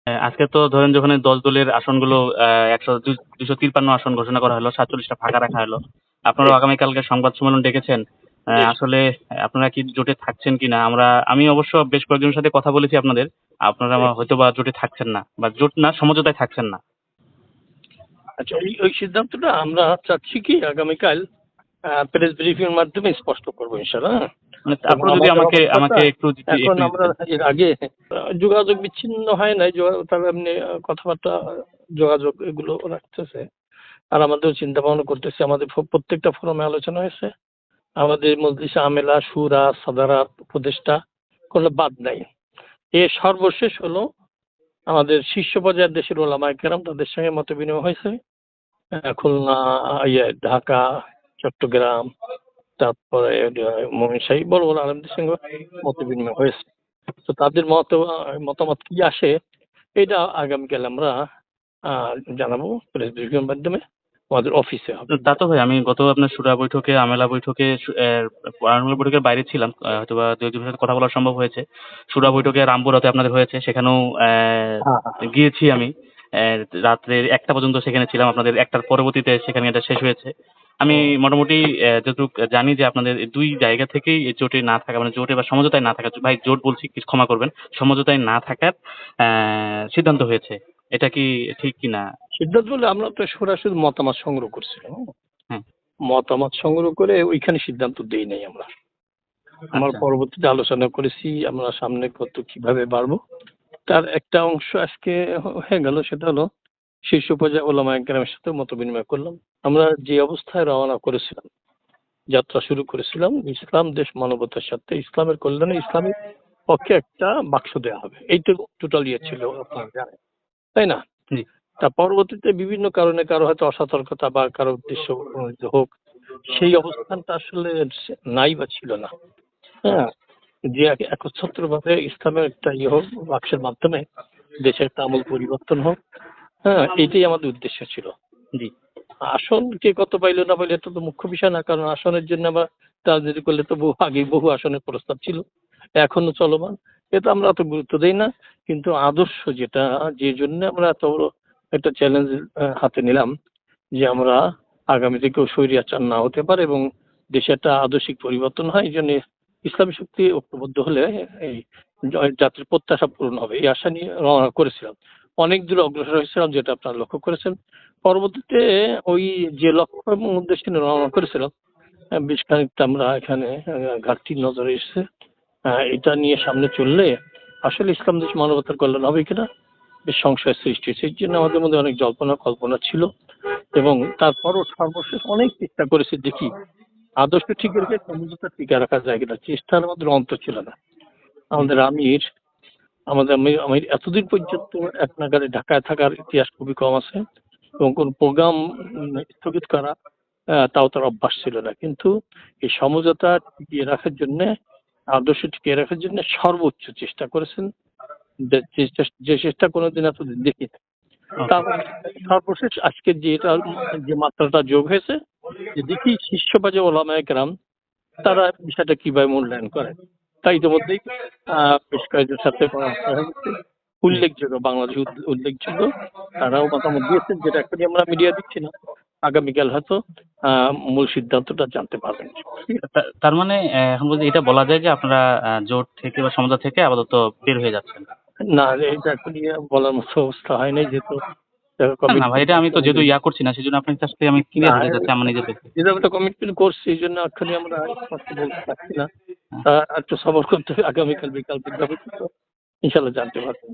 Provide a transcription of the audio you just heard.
আজকে তো ধরেন যখন এই ১০ দলের আসনগুলো ২৫৩ আসন ঘোষণা করা হলো, ৪৭টা ফাঁকা রাখা হলো। আপনারাও আগামীকালকে সংবাদ সম্মেলন ডেকেছেন। আসলে আপনারা কি জোটে থাকছেন কিনা? আমি অবশ্য বেশ কয়েকজনের সাথে কথা বলেছি আপনাদের। আপনারা হয়তোবা জোটে থাকছেন না বা জোট না সমঝোতায় থাকছেন না। আচ্ছা, ওই সিদ্ধান্তটা আমরা চাচ্ছি কি আগামীকাল প্রেস ব্রিফিং এর মাধ্যমে স্পষ্ট করবো ইনশাআল্লাহ। মানে এবং তারপরে যদি আমাদের অবস্থাটা আমাকে একটু এখন আমরা এর আগে যোগাযোগ বিচ্ছিন্ন হয় নাই, তারা এমনি কথাবার্তা যোগাযোগ এগুলো রাখতেছে। আর আমাদের চিন্তা ভাবনা করতেছে, আমাদের প্রত্যেকটা ফোরামে আলোচনা হয়েছে। আমাদের মজলিসে আমেলা, শুরা, সাদারাত, উপদেষ্টা কোনো বাদ নাই। সর্বশেষ হলো আমাদের শীর্ষ পর্যায়ের দেশের ওলামায়ে কেরাম, তাদের সঙ্গে মত বিনিময় হয়েছে। খুলনা, ঢাকা, চট্টগ্রাম, তারপরে ময়মনসিংহ, বড় বড় আলেমদের সঙ্গে মত বিনিময় হয়েছে। তো তাদের মতামত কি আসে এটা আগামীকাল আমরা জানাবো প্রেস ব্রিফিংয়ের মাধ্যমে, আমাদের অফিসে হবে। তা তো ভাই, আমি গত আপনার শুরা বৈঠকে, আমেলা বৈঠকে, আমেলা বৈঠকের বাইরে ছিলাম। হয়তোবা দু একজনের সাথে কথা বলা সম্ভব হয়েছে। শুরা বৈঠকে রামপুরাতে আপনাদের হয়েছে, সেখানেও গিয়েছি আমি। রাত্রে ১টা পর্যন্ত সেখানে ছিলাম। আপনাদের ১টার পরবর্তীতে সেখানে এটা শেষ হয়েছে। আমি মোটামুটি যতটুকু জানি যে আপনাদের ২ জায়গা থেকেই জোটে না থাকা, মানে জোটে বা সমঝোতায় না থাকা, ভাই জোট বলছি কিছু ক্ষমা করবেন, সমঝোতায় না থাকার সিদ্ধান্ত হয়েছে। এটা কি ঠিক কিনা? সিদ্ধান্ত বলে আমরা তো সরাসরি মতামত সংগ্রহ করছিলাম। হ্যাঁ। মতামত সংগ্রহ করে ওইখানে সিদ্ধান্ত দেই নাই আমরা। আমরা আচ্ছা। পরবর্তীতে আলোচনা করেছি আমরা সামনে কত কিভাবে বাড়বো। তার একটা অংশ আজকে হয়ে গেল, সেটা হলো শীর্ষ পর্যায়ে ওলামায়ে কেরামের সাথে মত বিনিময় করলাম। আমরা যে অবস্থায় রওনা করেছিলাম, যাত্রা শুরু করেছিলাম, ইসলাম দেশ মানবতার সাথে ইসলামের কল্যাণে ইসলামের পক্ষে একটা বাক্স দেওয়া হবে, এইটুকু টোটাল ছিল, আপনারা জানেন তাই না? জি। তা পরবর্তীতে বিভিন্ন কারণে কারো হয়তো অসতর্কতা বা কারো উদ্দেশ্য প্রণোদিত হোক, সেই অবস্থানটা আসলে নাই বা ছিল না। হ্যাঁ, যে একচ্ছত্র ভাবে ইসলামের একটা হোক, বাক্সের মাধ্যমে দেশের একটা আমূল পরিবর্তন হোক। হ্যাঁ, এটাই আমাদের উদ্দেশ্য ছিল। জি। আসন কে কত পাইলো না পাইলো এটা তো মুখ্য বিষয় না, কারণ আসনের জন্য আবার রাজনীতি করলে তো বহু আসনের প্রস্তাব ছিল, এখনো চলমান। এটা আমরা অত গুরুত্ব দেই না, কিন্তু আদর্শ যেটা, যে জন্য আমরা এত বড় একটা চ্যালেঞ্জ হাতে নিলাম, যে আমরা আগামীতে কেউ স্বৈরাচার না হতে পারে এবং দেশে একটা আদর্শিক পরিবর্তন হয়, এই জন্য ইসলামী শক্তি ঐক্যবদ্ধ হলে এই জাতির প্রত্যাশা পূরণ হবে, এই আশা নিয়ে রওনা করেছিলাম। অনেক দূর অগ্রসর হয়েছিলাম, যেটা আপনারা লক্ষ্য করেছেন। পরবর্তীতে ওই যে লক্ষ্য এবং উদ্দেশ্যে রওনা করেছিলাম, বেশ খানিকটা আমরা এখানে ঘাটতির নজরে এসেছে। এটা নিয়ে সামনে চললে আসলে ইসলাম দেশ মানবতার কল্যাণ হবে কিনা বেশ সংশয়ের সৃষ্টি হয়েছে। এই জন্য আমাদের মধ্যে অনেক জল্পনা কল্পনা ছিল, এবং তারপরও সর্বশেষ অনেক চেষ্টা করেছি, দেখি আদর্শ ঠিক রেখে সমঝোতা টিকে রাখা যায় কিনা। চেষ্টার আমাদের অন্ত ছিল না। আমাদের আমির এতদিন পর্যন্ত এক নাগারে ঢাকায় থাকার ইতিহাস খুবই কম আছে, এবং কোন প্রোগ্রাম স্থগিত করা তাও তার অভ্যাস ছিল না। কিন্তু এই সমঝোতা টিকিয়ে রাখার জন্য, আদর্শ টিকিয়ে রাখার জন্য সর্বোচ্চ চেষ্টা করেছেন, যে চেষ্টা কোনোদিন এতদিন দেখি না। তারপর সর্বশেষ আজকে যে মাত্রাটা যোগ হয়েছে, যে দেখি শীর্ষ পর্যায়ে ওলামায়ে কেরাম তারা বিষয়টা কিভাবে মূল্যায়ন করে। তাই ইতিমধ্যেই বেশ কয়েকজনের সাথে পরামর্শ হয়ে গেছে, উল্লেখযোগ্য বাংলাদেশ উল্লেখযোগ্য তারাও মতামত দিয়েছেন, যেটা এখনই আমরা মিডিয়া দিচ্ছি না। আগামীকাল হয়তো মূল সিদ্ধান্তটা জানতে পারবেন। তার মানে এখন বলতে এটা বলা যায় যে আপনারা জোট থেকে বা সমঝোতা থেকে আপাতত বের হয়ে যাচ্ছেন? না, এটা এখনই বলার মতো অবস্থা হয় নাই, যেহেতু না ভাই, এটা আমি তো যেহেতু করছি না, সেজন্য আপনার কাছ থেকে আমি ক্লিয়ার হতে চাচ্ছি আমার নিজের থেকে। যেহেতু একটা কমিটমেন্ট করছি, এই জন্য এখনই আমরা স্পষ্ট বলতে পারছি না। একটু সবর করতে হবে, আগামীকাল বিকাল ৩টা পর্যন্ত ইনশাল্লাহ জানতে পারবেন।